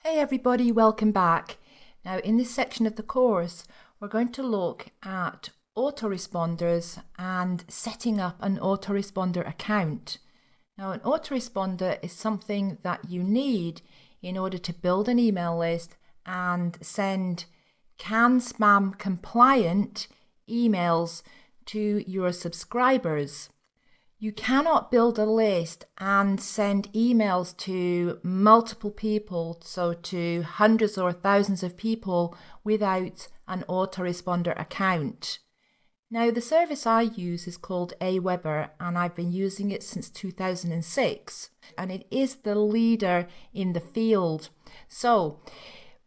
Hey everybody, welcome back. Now in this section of the course, we're going to look at autoresponders and setting up an autoresponder account. Now an autoresponder is something that you need in order to build an email list and send CAN spam compliant emails to your subscribers. You cannot build a list and send emails to multiple people, so to hundreds or thousands of people, without an autoresponder account. Now, the service I use is called Aweber, and I've been using it since 2006, and it is the leader in the field. So,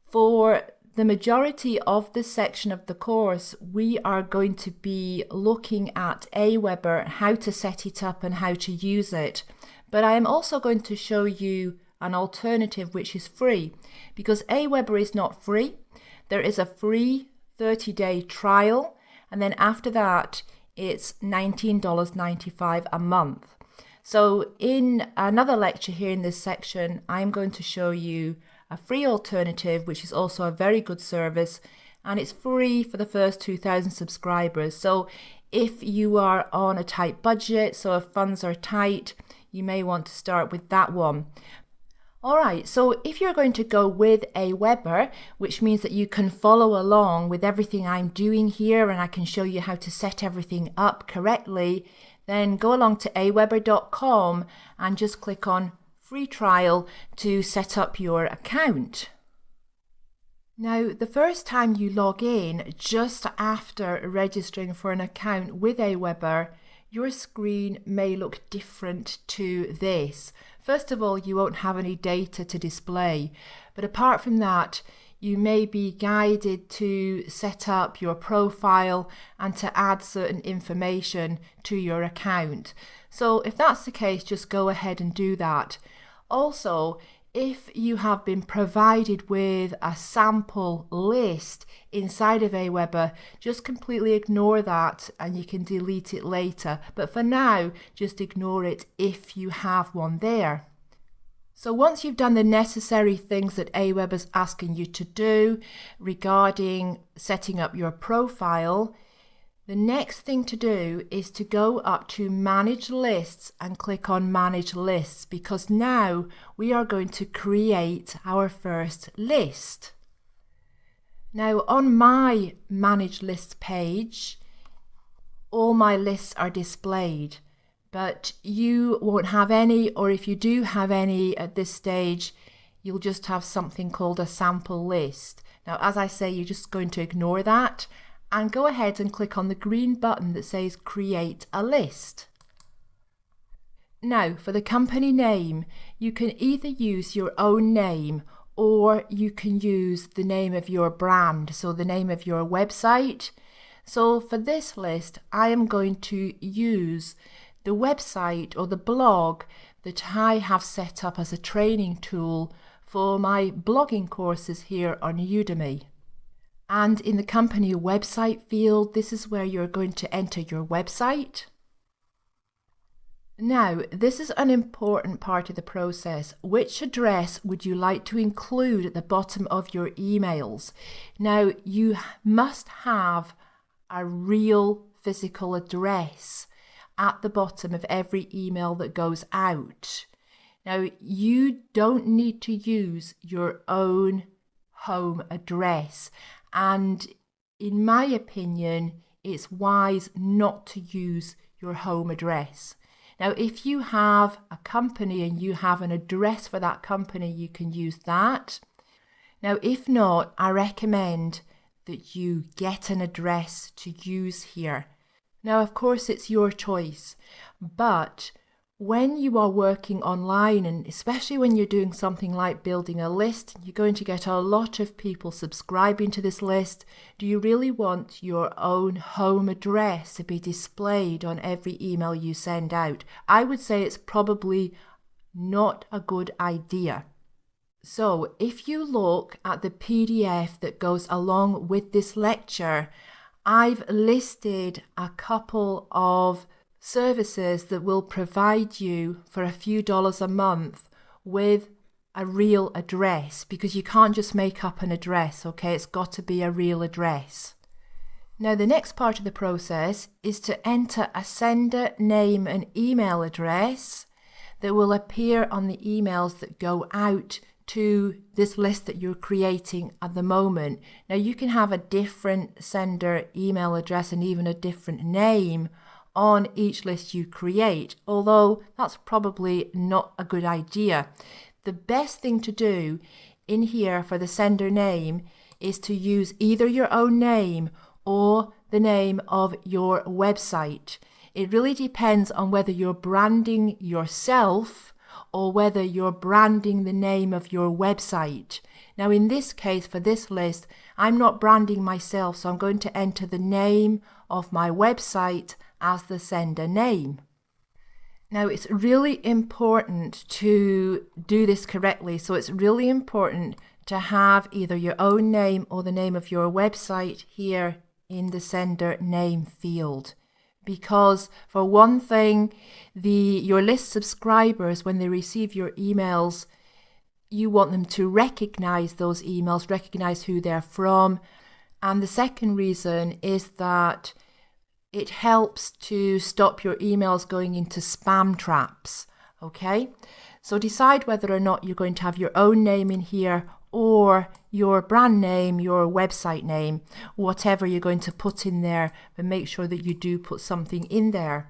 for the majority of this section of the course, we are going to be looking at Aweber, how to set it up and how to use it. But I am also going to show you an alternative which is free, because Aweber is not free. There is a free 30-day trial, and then after that, it's $19.95 a month. So in another lecture here in this section, I'm going to show you a free alternative, which is also a very good service, and it's free for the first 2,000 subscribers. So if you are on a tight budget, so if funds are tight, you may want to start with that one. Alright, so if you're going to go with Aweber, which means that you can follow along with everything I'm doing here and I can show you how to set everything up correctly, then go along to aweber.com and just click on free trial to set up your account. Now, the first time you log in, just after registering for an account with Aweber, your screen may look different to this. First of all, you won't have any data to display, but apart from that, you may be guided to set up your profile and to add certain information to your account. So if that's the case, just go ahead and do that. Also, if you have been provided with a sample list inside of Aweber, just completely ignore that and you can delete it later. But for now, just ignore it if you have one there. So once you've done the necessary things that Aweber's asking you to do regarding setting up your profile, the next thing to do is to go up to Manage Lists and click on Manage Lists, because now we are going to create our first list. Now on my Manage Lists page, all my lists are displayed, but you won't have any, or if you do have any at this stage, you'll just have something called a sample list. Now, as I say, you're just going to ignore that and go ahead and click on the green button that says Create a List. Now, for the company name, you can either use your own name or you can use the name of your brand, so the name of your website. So for this list, I am going to use the website or the blog that I have set up as a training tool for my blogging courses here on Udemy. And in the company website field, this is where you're going to enter your website. Now, this is an important part of the process. Which address would you like to include at the bottom of your emails? Now, you must have a real physical address at the bottom of every email that goes out. Now, you don't need to use your own home address. And in my opinion, it's wise not to use your home address. Now, if you have a company and you have an address for that company, you can use that. Now, if not, I recommend that you get an address to use here. Now, of course, it's your choice, but when you are working online, and especially when you're doing something like building a list, you're going to get a lot of people subscribing to this list. Do you really want your own home address to be displayed on every email you send out? I would say it's probably not a good idea. So if you look at the PDF that goes along with this lecture, I've listed a couple of services that will provide you for a few dollars a month with a real address, because you can't just make up an address, okay? It's got to be a real address. Now the next part of the process is to enter a sender name and email address that will appear on the emails that go out to this list that you're creating at the moment. Now you can have a different sender email address and even a different name on each list you create, although that's probably not a good idea. The best thing to do in here for the sender name is to use either your own name or the name of your website. It really depends on whether you're branding yourself or whether you're branding the name of your website. Now in this case, for this list, I'm not branding myself, so I'm going to enter the name of my website as the sender name. Now it's really important to do this correctly, so it's really important to have either your own name or the name of your website here in the sender name field. Because for one thing, your list subscribers, when they receive your emails, you want them to recognize those emails, recognize who they're from. And the second reason is that it helps to stop your emails going into spam traps, okay? So decide whether or not you're going to have your own name in here or your brand name, your website name, whatever you're going to put in there, but make sure that you do put something in there.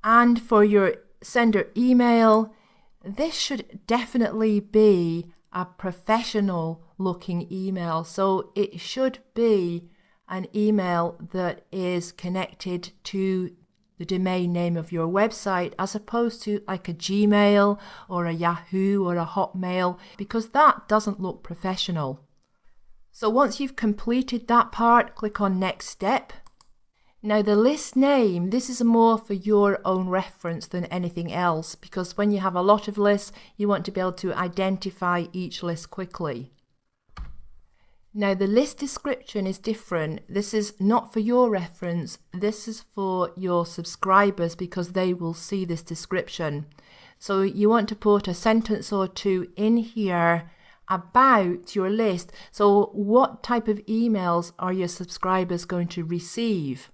And for your sender email, this should definitely be a professional looking email. So it should be an email that is connected to the domain name of your website, as opposed to like a Gmail or a Yahoo or a Hotmail, because that doesn't look professional. So once you've completed that part, click on Next Step. Now the list name, this is more for your own reference than anything else, because when you have a lot of lists, you want to be able to identify each list quickly. Now the list description is different. This is not for your reference, this is for your subscribers, because they will see this description. So you want to put a sentence or two in here about your list. So what type of emails are your subscribers going to receive?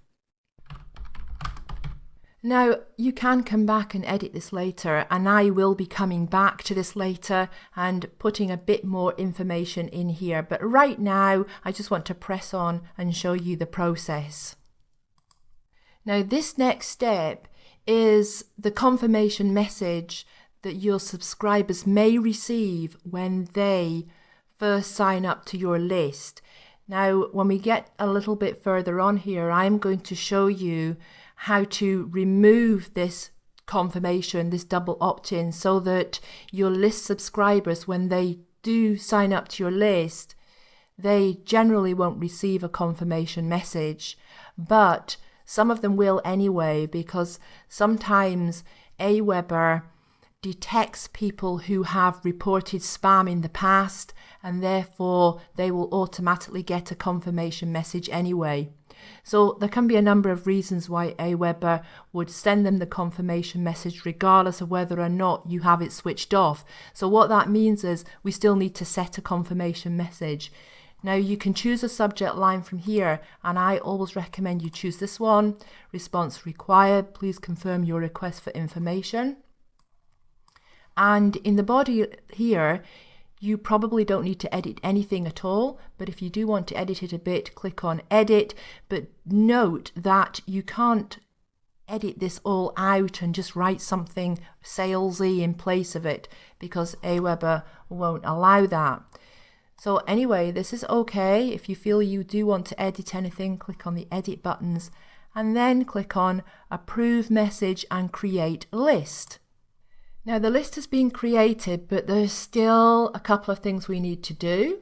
Now, you can come back and edit this later, and I will be coming back to this later and putting a bit more information in here. But right now, I just want to press on and show you the process. Now, this next step is the confirmation message that your subscribers may receive when they first sign up to your list. Now, when we get a little bit further on here, I'm going to show you how to remove this confirmation, this double opt-in, so that your list subscribers, when they do sign up to your list, they generally won't receive a confirmation message, but some of them will anyway, because sometimes Aweber detects people who have reported spam in the past, and therefore they will automatically get a confirmation message anyway. So there can be a number of reasons why Aweber would send them the confirmation message regardless of whether or not you have it switched off. So what that means is we still need to set a confirmation message. Now you can choose a subject line from here, and I always recommend you choose this one. Response required. Please confirm your request for information. And in the body here, you probably don't need to edit anything at all, but if you do want to edit it a bit, click on Edit. But note that you can't edit this all out and just write something salesy in place of it, because Aweber won't allow that. So anyway, this is okay. If you feel you do want to edit anything, click on the Edit buttons and then click on Approve Message and Create List. Now the list has been created, but there's still a couple of things we need to do.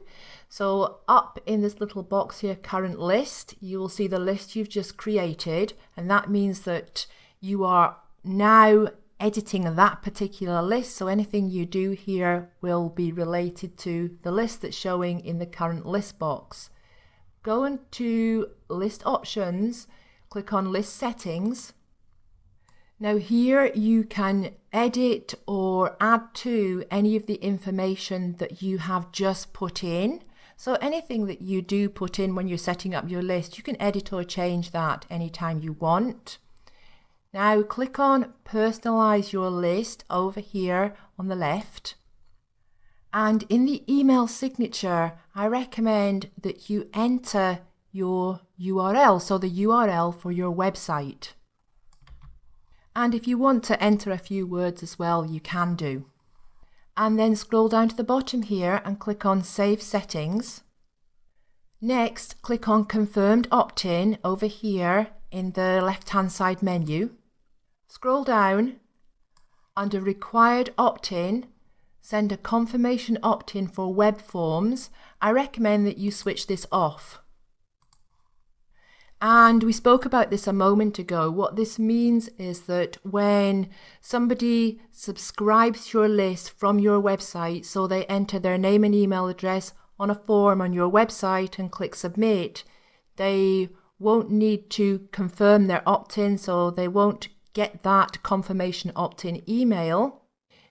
So up in this little box here, Current List, you will see the list you've just created, and that means that you are now editing that particular list. So anything you do here will be related to the list that's showing in the Current List box. Go into List Options, click on List Settings. Now here you can edit or add to any of the information that you have just put in. So anything that you do put in when you're setting up your list, you can edit or change that anytime you want. Now click on Personalize Your List over here on the left. And in the email signature, I recommend that you enter your URL, so the URL for your website. And if you want to enter a few words as well, you can do. And then scroll down to the bottom here and click on Save Settings. Next, click on Confirmed Opt-in over here in the left-hand side menu. Scroll down. Under Required Opt-in, send a confirmation opt-in for web forms. I recommend that you switch this off. And we spoke about this a moment ago. What this means is that when somebody subscribes to your list from your website, so they enter their name and email address on a form on your website and click submit, they won't need to confirm their opt-in, so they won't get that confirmation opt-in email,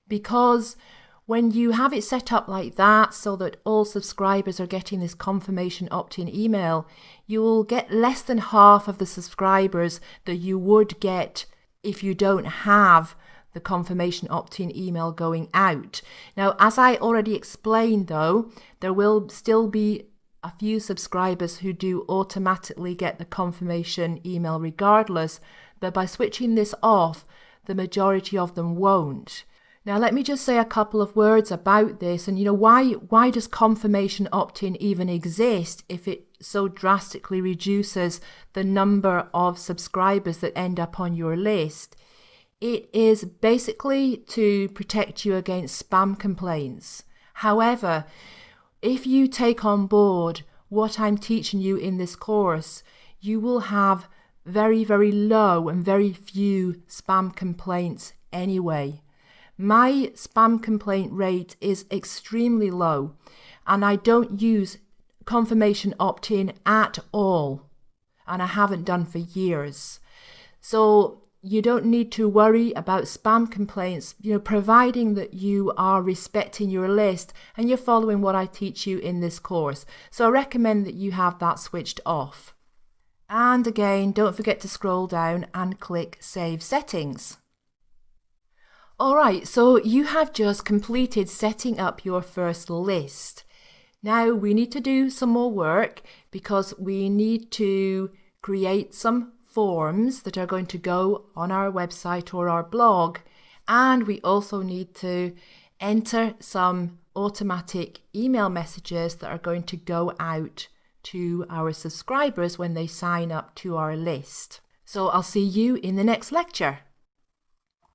because when you have it set up like that so that all subscribers are getting this confirmation opt-in email, you will get less than half of the subscribers that you would get if you don't have the confirmation opt-in email going out. Now, as I already explained though, there will still be a few subscribers who do automatically get the confirmation email regardless, but by switching this off, the majority of them won't. Now, let me just say a couple of words about this and, why does confirmation opt-in even exist if it so drastically reduces the number of subscribers that end up on your list? It is basically to protect you against spam complaints. However, if you take on board what I'm teaching you in this course, you will have very, very low and very few spam complaints anyway. My spam complaint rate is extremely low, and I don't use confirmation opt-in at all, and I haven't done for years. So you don't need to worry about spam complaints, providing that you are respecting your list and you're following what I teach you in this course. So I recommend that you have that switched off. And again, don't forget to scroll down and click Save Settings. Alright, so you have just completed setting up your first list. Now we need to do some more work because we need to create some forms that are going to go on our website or our blog, and we also need to enter some automatic email messages that are going to go out to our subscribers when they sign up to our list. So I'll see you in the next lecture.